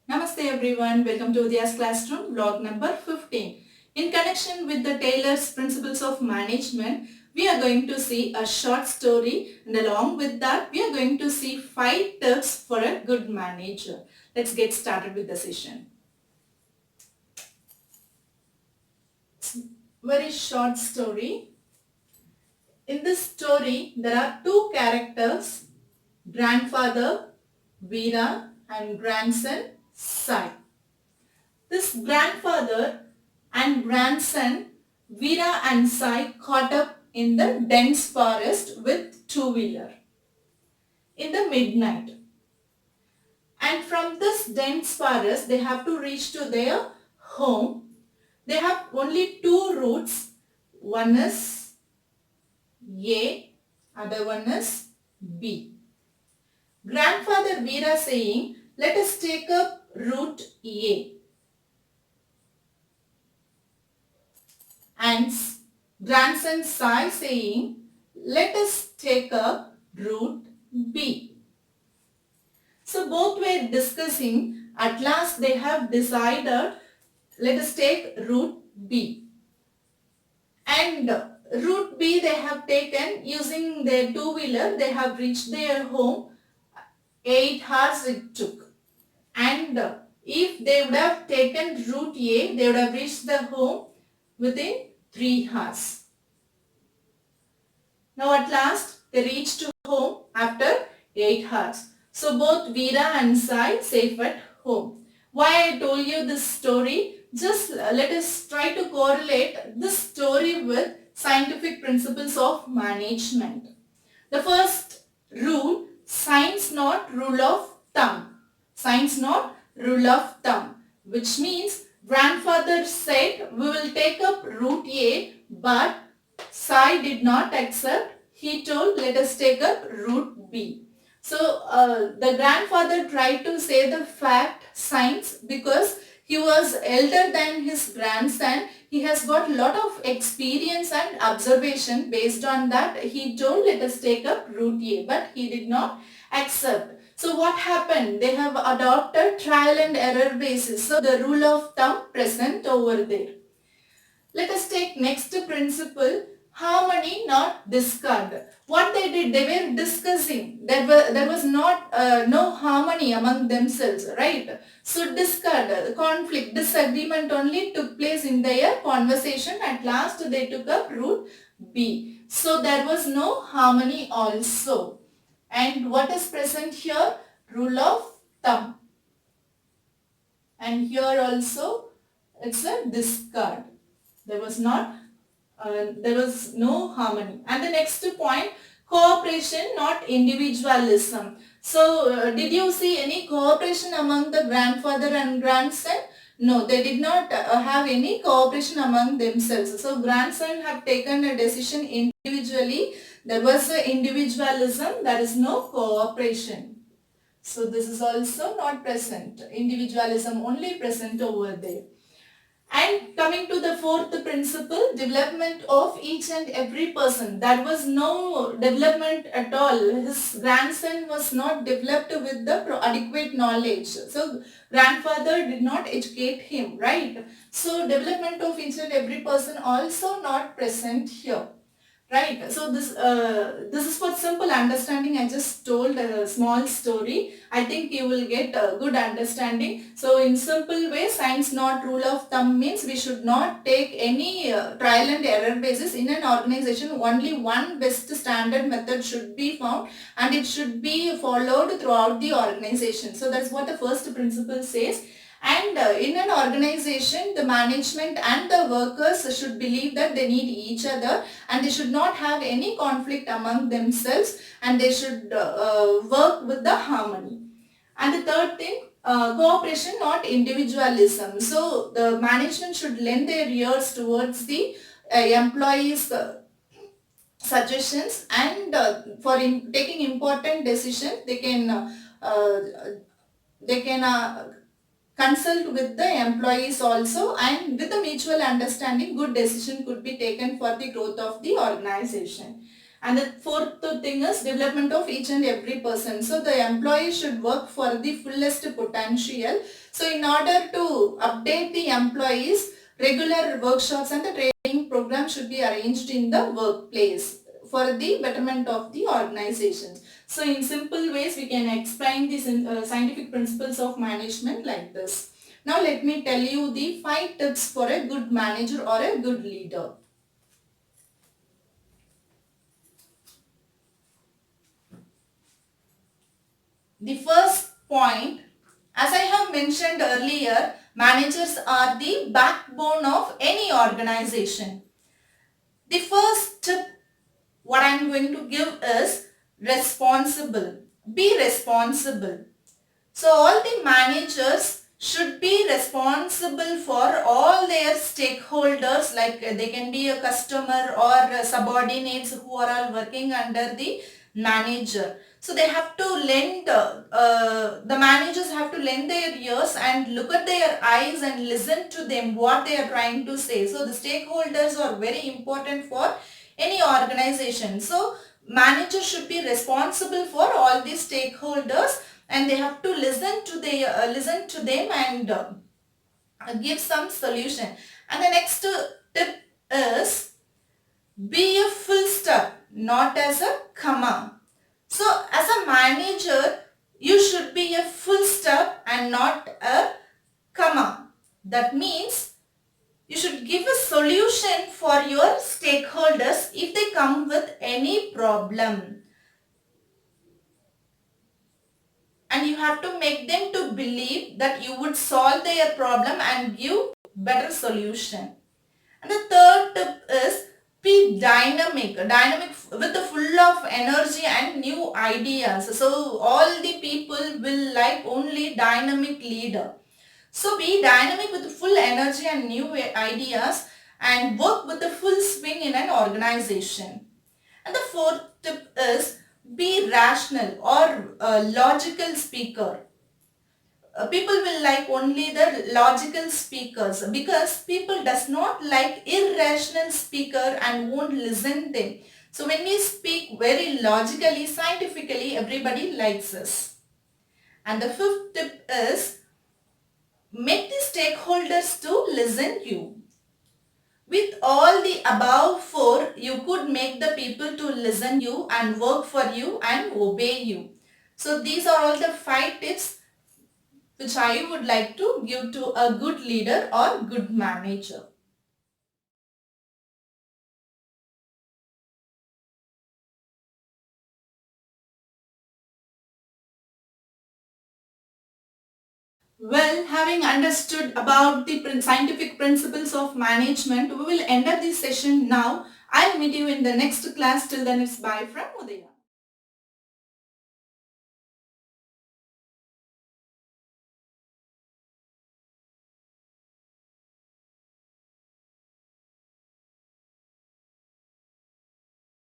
Namaste everyone, welcome to UDAYA'S classroom, vlog number 15. In connection with the Taylor's Principles of Management, we are going to see a short story, and along with that, we are going to see 5 tips for a good manager. Let's get started with the session. Very short story. In this story, there are 2 characters, grandfather Veera and grandson Sai. This grandfather and grandson Veera and Sai caught up in the dense forest with two-wheeler in the midnight. And from this dense forest, they have to reach to their home. They have only 2 routes. One is A, other one is B. Grandfather Veera saying, let us take up route A. And grandson Sai saying, let us take up route B. So both were discussing. At last they have decided, let us take route B. And route B they have taken using their two-wheeler. They have reached their home. 8 hours it took. And if they would have taken route A, they would have reached the home within 3 hours. Now at last they reached home after 8 hours. So both Veera and Sai safe at home. Why I told you this story? Just let us try to correlate this story with scientific principles of management. The first rule, science not rule of thumb. Science not rule of thumb, which means grandfather said we will take up route A, but Sai did not accept. He told let us take up route B. So the grandfather tried to say the fact science because he was elder than his grandson. He has got a lot of experience and observation. Based on that, he told let us take up route A, but he did not accept. So what happened? They have adopted trial and error basis. So the rule of thumb present over there. Let us take next principle, harmony not discard. What they did, they were discussing. There was not no harmony among themselves, right? So discard, conflict, disagreement only took place in their conversation. At last they took up route B. So there was no harmony also. And what is present here? Rule of thumb. And here also it's a discard. There was no harmony. And the next point, cooperation, not individualism. So, did you see any cooperation among the grandfather and grandson? No, they did not have any cooperation among themselves. So, grandson have taken a decision individually. There was individualism. There is no cooperation. So, this is also not present. Individualism only present over there. And coming to the fourth principle, development of each and every person. There was no development at all. His grandson was not developed with the adequate knowledge. So, grandfather did not educate him, right? So, development of each and every person also not present here. Right. So this is for simple understanding. I just told a small story. I think you will get a good understanding. So in simple way, science not rule of thumb means we should not take any trial and error basis in an organization. Only one best standard method should be found and it should be followed throughout the organization. So that's what the first principle says. And in an organization, the management and the workers should believe that they need each other and they should not have any conflict among themselves and they should work with the harmony. And the third thing, cooperation, not individualism. So the management should lend their ears towards the employees' suggestions and for taking important decisions, they can consult with the employees also, and with the mutual understanding good decision could be taken for the growth of the organization. And the fourth thing is development of each and every person. So the employee should work for the fullest potential. So in order to update the employees, regular workshops and the training program should be arranged in the workplace for the betterment of the organization. So in simple ways, we can explain these scientific principles of management like this. Now let me tell you the 5 tips for a good manager or a good leader. The first point, as I have mentioned earlier, managers are the backbone of any organization. The first tip what I am going to give is responsible. Be responsible. So all the managers should be responsible for all their stakeholders, like they can be a customer or subordinates who are all working under the manager. So they have to lend, the managers have to lend their ears and look at their eyes and listen to them what they are trying to say. So the stakeholders are very important for any organization. So managers should be responsible for all these stakeholders and they have to listen to them and give some solution. And the next tip is be a full stop, not as a comma. So as a manager, you should be a full stop and not a comma. That means you should give a solution for your stakeholders if they come with any problem. And you have to make them to believe that you would solve their problem and give better solution. And the third tip is be dynamic with the full of energy and new ideas. So all the people will like only dynamic leader. So be dynamic with full energy and new ideas and work with the full swing in an organization. And the fourth tip is be rational or logical speaker. People will like only the logical speakers because people does not like irrational speaker and won't listen them. So when we speak very logically, scientifically, everybody likes us. And the fifth tip is make the stakeholders to listen you. With all the above 4, you could make the people to listen you and work for you and obey you. So these are all the 5 tips which I would like to give to a good leader or good manager. Well, having understood about the scientific principles of management, we will end up this session now. I'll meet you in the next class. Till then, it's bye from Udaya.